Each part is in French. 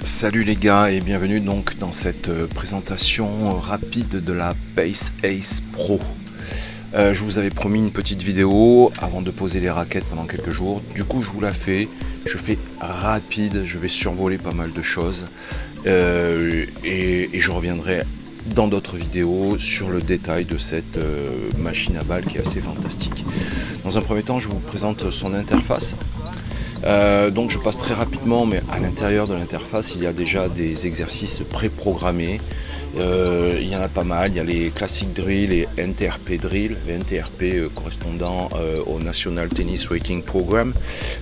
Salut les gars et bienvenue donc dans cette présentation rapide de la Pace Ace Pro. Je vous avais promis une petite vidéo avant de poser les raquettes pendant quelques jours. Du coup je vous la fais, je fais rapide, je vais survoler pas mal de choses et je reviendrai dans d'autres vidéos sur le détail de cette machine à balles qui est assez fantastique. Dans un premier temps je vous présente son interface. Donc je passe très rapidement, mais à l'intérieur de l'interface il y a déjà des exercices pré-programmés. Il y en a pas mal, il y a les classic drill et NTRP drill, les NTRP correspondant au National Tennis Rating Program,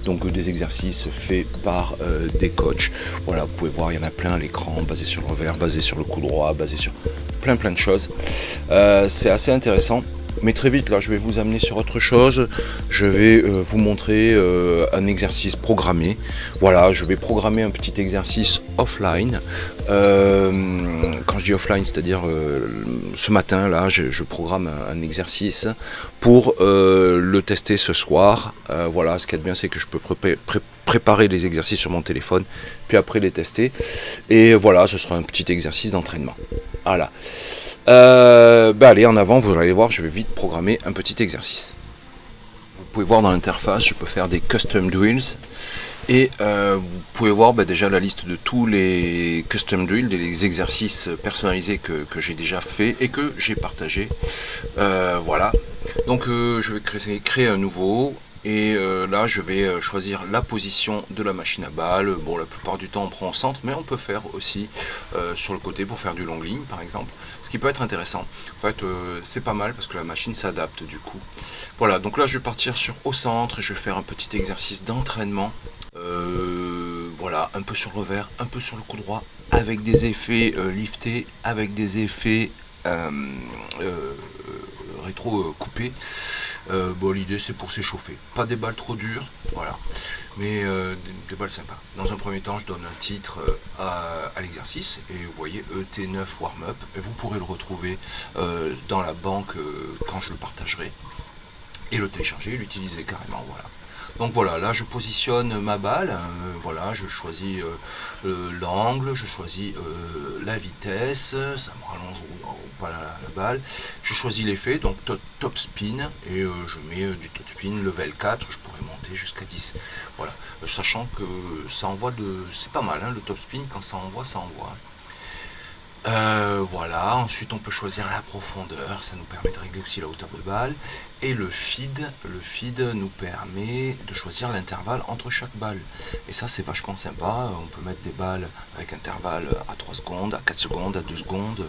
donc des exercices faits par des coachs. Voilà, vous pouvez voir, il y en a plein à l'écran, basé sur le revers, basé sur le coup droit, basé sur plein de choses. C'est assez intéressant. Mais très vite, là, je vais vous amener sur autre chose. Je vais vous montrer un exercice programmé. Voilà, je vais programmer un petit exercice offline. Quand je dis offline, c'est-à-dire ce matin, là, je programme un exercice pour le tester ce soir. Voilà, ce qui est bien, c'est que je peux préparer les exercices sur mon téléphone, puis après les tester. Et voilà, ce sera un petit exercice d'entraînement. Voilà. Allez, en avant, vous allez voir, je vais vite programmer un petit exercice. Vous pouvez voir dans l'interface, je peux faire des custom drills. Et vous pouvez voir déjà la liste de tous les custom drills, les exercices personnalisés que j'ai déjà fait et que j'ai partagé. Voilà. Donc je vais créer un nouveau. Et là je vais choisir la position de la machine à balles. Bon, la plupart du temps on prend au centre, mais on peut faire aussi sur le côté pour faire du long ligne par exemple, ce qui peut être intéressant. En fait c'est pas mal parce que la machine s'adapte du coup. Voilà, donc là je vais partir sur au centre et je vais faire un petit exercice d'entraînement. Voilà, un peu sur le revers, un peu sur le coup droit, avec des effets liftés, avec des effets rétro coupés. Bon, l'idée c'est pour s'échauffer, pas des balles trop dures, voilà, mais des balles sympas. Dans un premier temps je donne un titre à l'exercice et vous voyez ET9 warm-up, et vous pourrez le retrouver dans la banque quand je le partagerai, et le télécharger et l'utiliser carrément. Voilà. Donc voilà, là je positionne ma balle, voilà, je choisis l'angle, je choisis la vitesse, ça me rallonge ou pas la balle, je choisis l'effet, donc top spin, et je mets du top spin level 4, je pourrais monter jusqu'à 10, voilà, sachant que ça envoie c'est pas mal, hein, le top spin, quand ça envoie, ça envoie. Voilà, ensuite on peut choisir la profondeur, ça nous permet de régler aussi la hauteur de balle, et le feed nous permet de choisir l'intervalle entre chaque balle, et ça c'est vachement sympa. On peut mettre des balles avec intervalle à 3 secondes, à 4 secondes, à 2 secondes,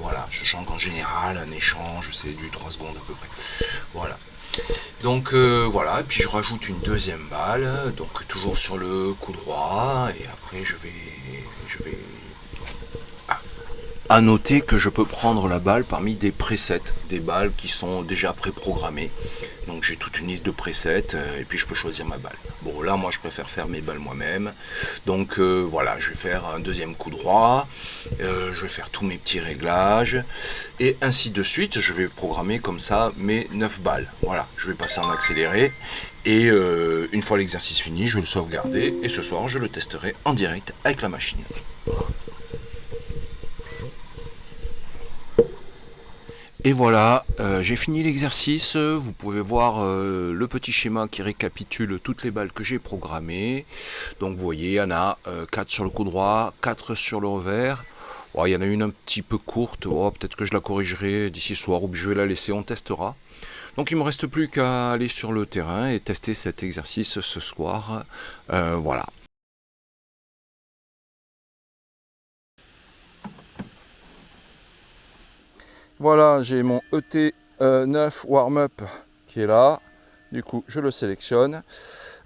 voilà, je sens qu'en général un échange c'est du 3 secondes à peu près, voilà. Donc voilà, et puis je rajoute une deuxième balle, donc toujours sur le coup droit, et après je vais à noter que je peux prendre la balle parmi des presets, des balles qui sont déjà préprogrammées. Donc j'ai toute une liste de presets et puis je peux choisir ma balle. Bon, là moi je préfère faire mes balles moi-même. Donc voilà, je vais faire un deuxième coup droit, je vais faire tous mes petits réglages et ainsi de suite. Je vais programmer comme ça mes 9 balles. Voilà, je vais passer en accéléré et une fois l'exercice fini, je vais le sauvegarder et ce soir je le testerai en direct avec la machine. Et voilà, j'ai fini l'exercice. Vous pouvez voir le petit schéma qui récapitule toutes les balles que j'ai programmées. Donc vous voyez, il y en a 4 sur le coup droit, 4 sur le revers. Oh, il y en a une un petit peu courte, oh, peut-être que je la corrigerai d'ici soir ou je vais la laisser, on testera. Donc il ne me reste plus qu'à aller sur le terrain et tester cet exercice ce soir. Voilà. Voilà, j'ai mon ET9 warm-up qui est là. Du coup, je le sélectionne.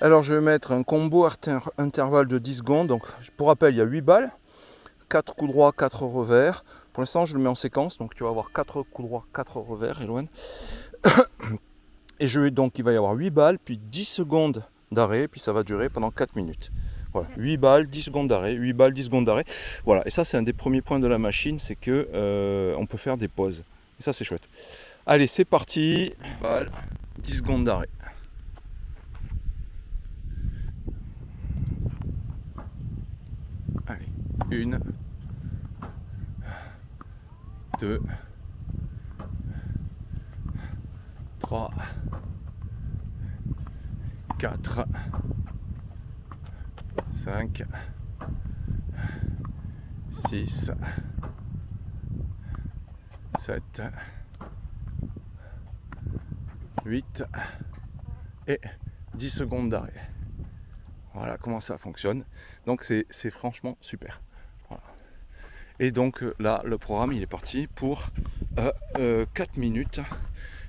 Alors, je vais mettre un combo intervalle de 10 secondes. Donc, pour rappel, il y a 8 balles, 4 coups droits, 4 revers. Pour l'instant, je le mets en séquence. Donc, tu vas avoir 4 coups droits, 4 revers, Eloane. Et donc, il va y avoir 8 balles, puis 10 secondes d'arrêt, puis ça va durer pendant 4 minutes. Voilà, 8 balles, 10 secondes d'arrêt, 8 balles, 10 secondes d'arrêt. Voilà, et ça c'est un des premiers points de la machine, c'est que on peut faire des pauses. Et ça c'est chouette. Allez, c'est parti. 8 balles, 10 secondes d'arrêt. Allez, 1, 2, 3, 4, 5, 6, 7, 8 et 10 secondes d'arrêt. Voilà comment ça fonctionne. Donc c'est franchement super. Voilà. Et donc là, le programme il est parti pour 4 minutes.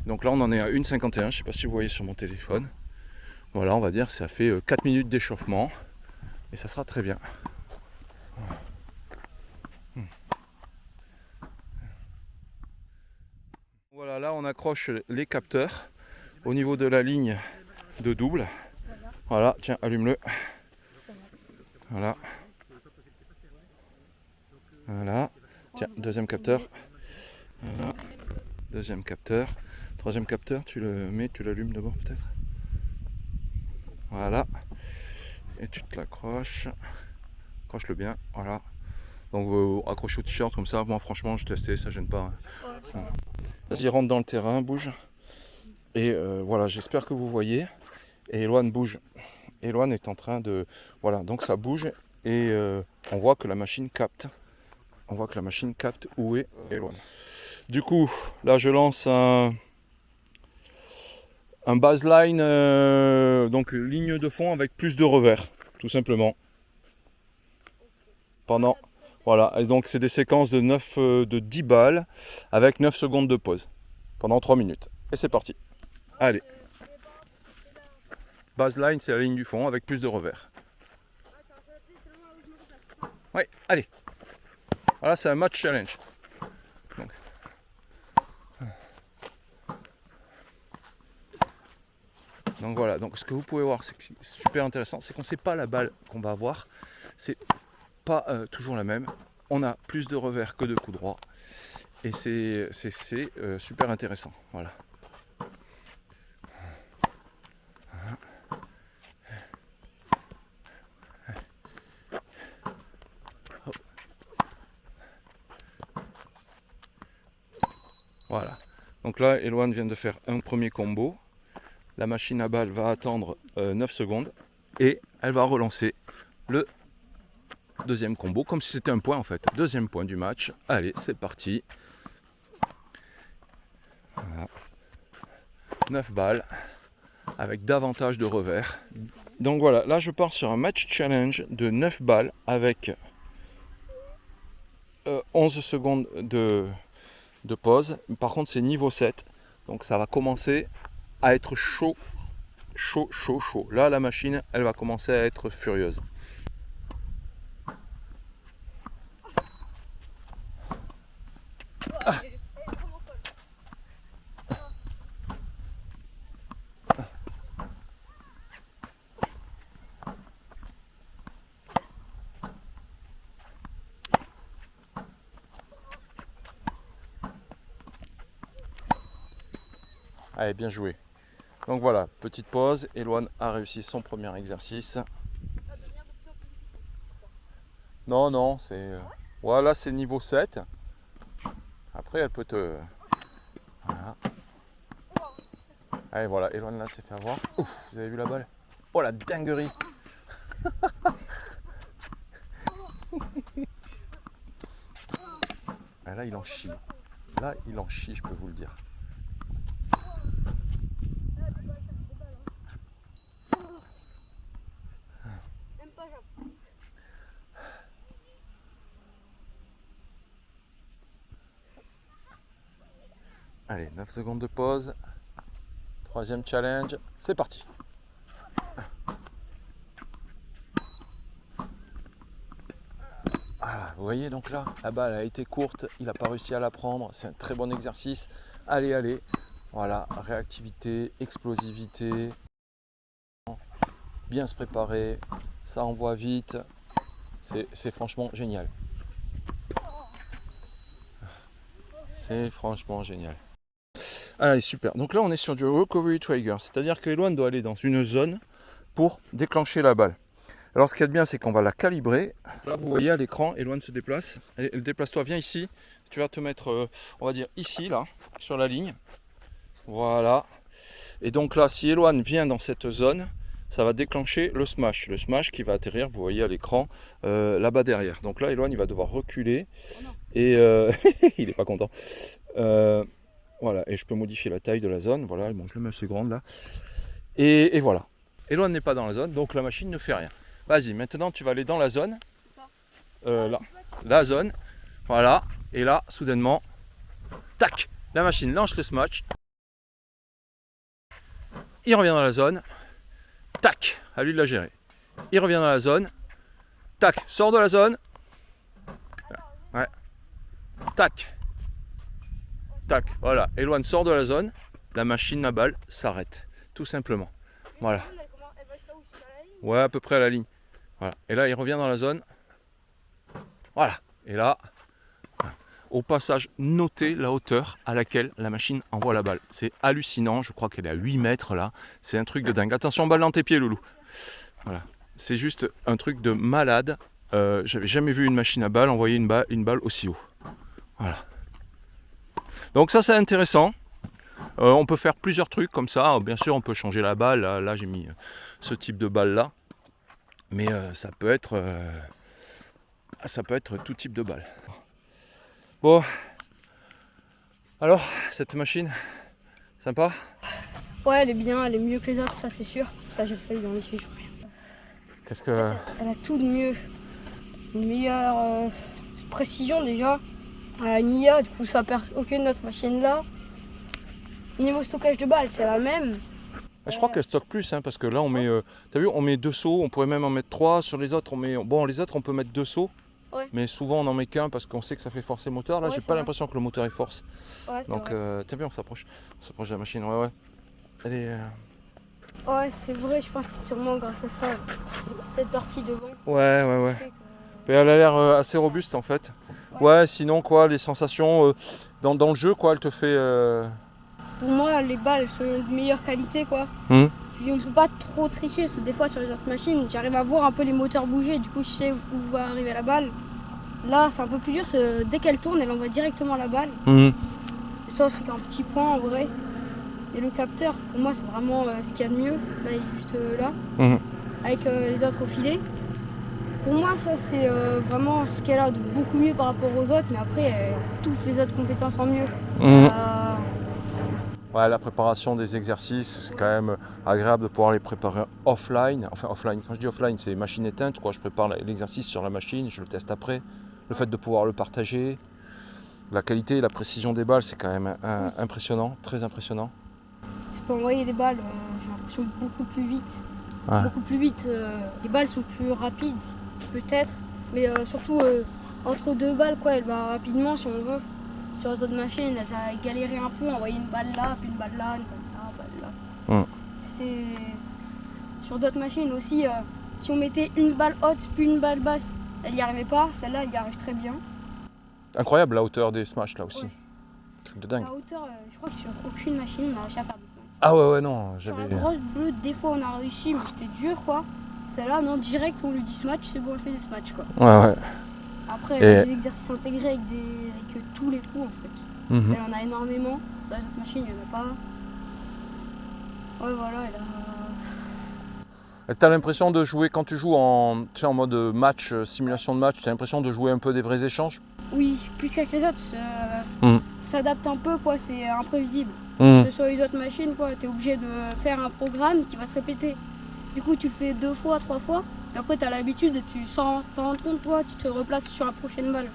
Donc là, on en est à 1,51. Je ne sais pas si vous voyez sur mon téléphone. Voilà, on va dire que ça fait 4 minutes d'échauffement. Et ça sera très bien. Voilà, là on accroche les capteurs au niveau de la ligne de double. Voilà, tiens, allume-le. Voilà. Voilà. Tiens, deuxième capteur. Voilà. Deuxième capteur. Troisième capteur, tu le mets, tu l'allumes d'abord peut-être. Voilà. Et tu te l'accroches. Accroche-le bien. Voilà. Donc accroche au t-shirt comme ça. Moi franchement je testais, ça gêne pas. Voilà. Vas-y, rentre dans le terrain, bouge. Et voilà, j'espère que vous voyez. Et Eloane bouge. Eloane est en train de... Voilà, donc ça bouge. Et on voit que la machine capte. On voit que la machine capte où est Eloane. Du coup, là je lance un baseline, donc ligne de fond avec plus de revers, tout simplement. Pendant... Voilà, et donc c'est des séquences de 10 balles avec 9 secondes de pause. Pendant 3 minutes. Et c'est parti. Allez. Baseline, c'est la ligne du fond avec plus de revers. Ouais, allez. Voilà, c'est un match challenge. Donc voilà, donc ce que vous pouvez voir, c'est que c'est super intéressant, c'est qu'on ne sait pas la balle qu'on va avoir. C'est pas toujours la même. On a plus de revers que de coups droits. Et c'est super intéressant. Voilà. Voilà. Donc là, Eloane vient de faire un premier combo. La machine à balle va attendre 9 secondes. Et elle va relancer le deuxième combo, comme si c'était un point en fait. Deuxième point du match. Allez, c'est parti. Voilà. 9 balles avec davantage de revers. Donc voilà, là je pars sur un match challenge de 9 balles avec 11 secondes de pause. Par contre c'est niveau 7, donc ça va commencer à être chaud. Là la machine elle va commencer à être furieuse. Ah. Allez, bien joué. Donc voilà, petite pause. Eloane a réussi son premier exercice. Non, c'est... Voilà, c'est niveau 7. Après, elle peut te... Voilà. Allez, voilà, Eloane là s'est fait avoir. Ouf, vous avez vu la balle? Oh, la dinguerie. Ah, là, il en chie. Là, il en chie, je peux vous le dire. Allez, 9 secondes de pause. Troisième challenge, c'est parti. Voilà, vous voyez donc là, la balle a été courte, il n'a pas réussi à la prendre, c'est un très bon exercice. Allez, voilà, réactivité, explosivité, bien se préparer, ça envoie vite, c'est franchement génial. C'est franchement génial. Allez, super. Donc là, on est sur du recovery trigger, c'est-à-dire que Eloane doit aller dans une zone pour déclencher la balle. Alors ce qu'il y a de bien, c'est qu'on va la calibrer. Là, vous voyez à l'écran, Eloane se déplace. Déplace-toi, viens ici. Tu vas te mettre, on va dire ici, là, sur la ligne. Voilà. Et donc là, si Eloane vient dans cette zone, ça va déclencher le smash. Le smash qui va atterrir, vous voyez à l'écran, là-bas derrière. Donc là, Eloane, il va devoir reculer. Et il n'est pas content. Voilà, et je peux modifier la taille de la zone. Voilà, bon, je le mets assez grande là. Et voilà. Eloane n'est pas dans la zone, donc la machine ne fait rien. Vas-y, maintenant tu vas aller dans la zone. Là, la zone. Voilà. Et là, soudainement, tac, la machine lance le smash. Il revient dans la zone. Tac, à lui de la gérer. Il revient dans la zone. Tac, sort de la zone. Ouais. Tac. Tac, voilà. Eloane sort de la zone. La machine à balle s'arrête. Tout simplement. Voilà. Ouais, à peu près à la ligne. Voilà. Et là, il revient dans la zone. Voilà. Et là, au passage, notez la hauteur à laquelle la machine envoie la balle. C'est hallucinant. Je crois qu'elle est à 8 mètres là. C'est un truc de dingue. Attention, balle dans tes pieds, loulou. Voilà. C'est juste un truc de malade. J'avais jamais vu une machine à balle envoyer une balle aussi haut. Voilà. Donc ça, c'est intéressant. On peut faire plusieurs trucs comme ça. Bien sûr, on peut changer la balle. Là j'ai mis ce type de balle là. Mais ça peut être tout type de balle. Bon. Alors, cette machine, sympa? Ouais, elle est bien, elle est mieux que les autres, ça c'est sûr. Ça, je sais, dans les fiches. Qu'est-ce que... Elle a tout de mieux. Une meilleure précision déjà. Elle a une IA, du coup ça perd aucune autre machine là. Niveau stockage de balles, c'est la même. Je crois qu'elle stocke plus, hein, parce que là on met, t'as vu, on met 2 seaux, on pourrait même en mettre 3. Sur les autres, on met, bon, les autres on peut mettre 2 seaux, ouais. Mais souvent on en met qu'un parce qu'on sait que ça fait forcer le moteur. Là, Ouais, j'ai pas l'impression que le moteur est force. Ouais, donc, t'as vu, on s'approche de la machine. Ouais, ouais. Elle est. Ouais, c'est vrai, je pense que c'est sûrement grâce à ça, cette partie devant. Ouais, ouais, ouais. Mais elle a l'air assez robuste en fait. Ouais, sinon quoi, les sensations dans le jeu, quoi, elle te fait. Pour moi, les balles sont de meilleure qualité, quoi. Puis on ne peut pas trop tricher, parce que des fois sur les autres machines, j'arrive à voir un peu les moteurs bouger, du coup je sais où va arriver la balle. Là, c'est un peu plus dur, parce que dès qu'elle tourne, elle envoie directement la balle. Et ça, c'est un petit point en vrai. Et le capteur, pour moi, c'est vraiment ce qu'il y a de mieux. Là, il est juste là, avec les autres au filet. Pour moi, ça, c'est vraiment ce qu'elle a de beaucoup mieux par rapport aux autres, mais après, toutes les autres compétences en mieux. Ouais, la préparation des exercices, c'est quand même agréable de pouvoir les préparer offline. Enfin, offline, quand je dis offline, c'est machine éteinte, quoi. Je prépare l'exercice sur la machine, je le teste après. Le fait de pouvoir le partager, la qualité et la précision des balles, c'est quand même impressionnant, très impressionnant. C'est pour envoyer les balles, j'ai l'impression beaucoup plus vite. Ouais. Beaucoup plus vite. Les balles sont plus rapides, peut-être, mais surtout entre deux balles, quoi, elle va rapidement si on veut. Sur les autres machines, elle a galéré un peu, envoyer une balle là, puis une balle là, une balle là. C'était... Sur d'autres machines aussi, si on mettait une balle haute puis une balle basse, elle n'y arrivait pas. Celle-là, elle y arrive très bien. Incroyable la hauteur des smash là aussi. Ouais. Truc de dingue. La hauteur, je crois que sur aucune machine on a réussi à faire des smash. Ah ouais, non. Sur la grosse bleue, des fois on a réussi, mais c'était dur, quoi. Celle-là, non, direct, on lui dit smash, c'est bon, on fait des smash, quoi. Ouais. Après, elle a des exercices intégrés avec tous les coups, en fait. Elle en a énormément. Dans les autres machines, il n'y en a pas. Ouais, voilà, T'as l'impression de jouer, quand tu joues en mode match, simulation de match, t'as l'impression de jouer un peu des vrais échanges? Oui, plus qu'avec les autres. S'adapte un peu, quoi, c'est imprévisible. Sur les autres machines, quoi, t'es obligé de faire un programme qui va se répéter. Du coup, tu le fais 2 fois, 3 fois. Et après, tu as l'habitude et sans t'en rendre compte, toi, tu te replaces sur la prochaine balle.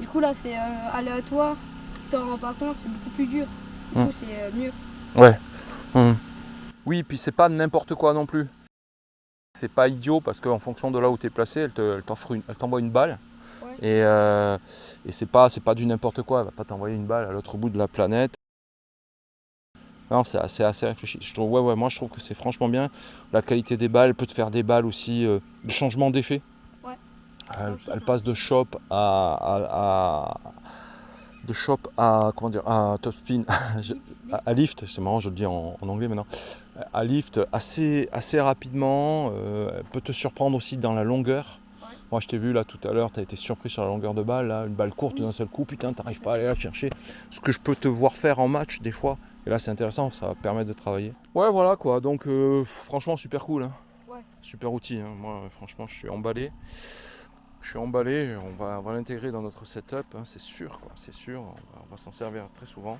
Du coup, là, c'est aléatoire. Si tu t'en rends pas compte, c'est beaucoup plus dur. Du coup, c'est mieux. Ouais. Oui, puis c'est pas n'importe quoi non plus. C'est pas idiot parce qu'en fonction de là où tu es placé, elle t'envoie une balle. Ouais. Et c'est pas du n'importe quoi. Elle va pas t'envoyer une balle à l'autre bout de la planète. Non, c'est assez réfléchi. Moi je trouve que c'est franchement bien. La qualité des balles, elle peut te faire des balles aussi, de changement d'effet. Ouais. Elle passe de shop à comment dire, à top spin, à lift. C'est marrant, je le dis en anglais maintenant. à lift assez rapidement, elle peut te surprendre aussi dans la longueur. Ouais. Moi je t'ai vu là tout à l'heure, tu as été surpris sur la longueur de balle, là, une balle courte d'un seul coup, putain t'arrives pas à aller la chercher. Ce que je peux te voir faire en match des fois, et là c'est intéressant, ça va permettre de travailler. Ouais voilà quoi, donc franchement super cool, hein. Ouais. Super outil, hein. Moi franchement je suis emballé. On va l'intégrer dans notre setup, hein, c'est sûr, quoi, c'est sûr, on va s'en servir très souvent.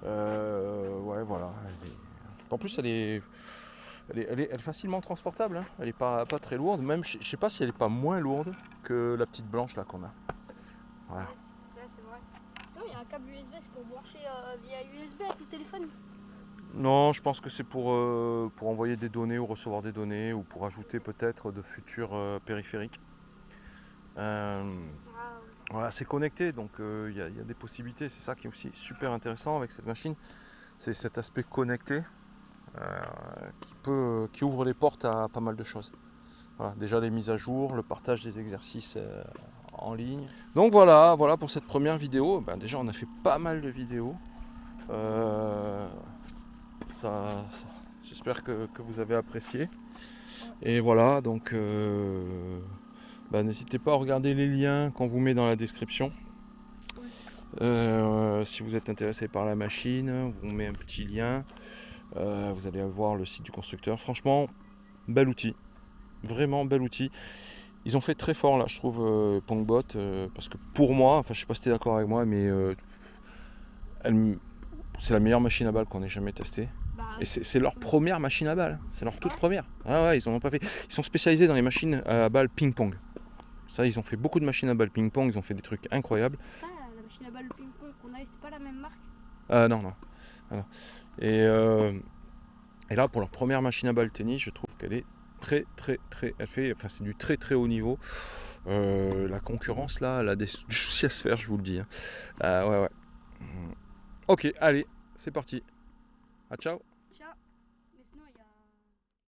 Ouais voilà. En plus elle est facilement transportable, hein. Elle est pas très lourde, même je sais pas si elle est pas moins lourde que la petite blanche là qu'on a. Voilà. Ouais, c'est vrai. Sinon il y a un câble USB, c'est pour brancher via USB avec le téléphone. Non, je pense que c'est pour envoyer des données ou recevoir des données ou pour ajouter peut-être de futurs périphériques. Voilà, c'est connecté, donc il y a des possibilités. C'est ça qui est aussi super intéressant avec cette machine, c'est cet aspect connecté qui ouvre les portes à pas mal de choses. Voilà, déjà les mises à jour, le partage des exercices en ligne. Donc voilà pour cette première vidéo. Ben, déjà on a fait pas mal de vidéos. J'espère que vous avez apprécié. Et voilà, donc n'hésitez pas à regarder les liens qu'on vous met dans la description. Si vous êtes intéressé par la machine, on vous met un petit lien. Vous allez voir le site du constructeur. Franchement, bel outil. Vraiment bel outil. Ils ont fait très fort là, je trouve, Pongbot. Parce que pour moi, enfin je sais pas si tu es d'accord avec moi, mais c'est la meilleure machine à balles qu'on ait jamais testée. Et c'est leur première machine à balles. C'est leur toute première. Ah ouais, ils en ont pas fait. Ils sont spécialisés dans les machines à balles ping-pong. Ça, ils ont fait beaucoup de machines à balles ping-pong. Ils ont fait des trucs incroyables. La machine à balles ping-pong qu'on a, c'était pas la même marque? Non. Et là, pour leur première machine à balles tennis, je trouve qu'elle est très. C'est du très haut niveau. La concurrence, là, elle a du souci à se faire, je vous le dis. Ouais. Ok, allez, c'est parti. Ciao. Ciao.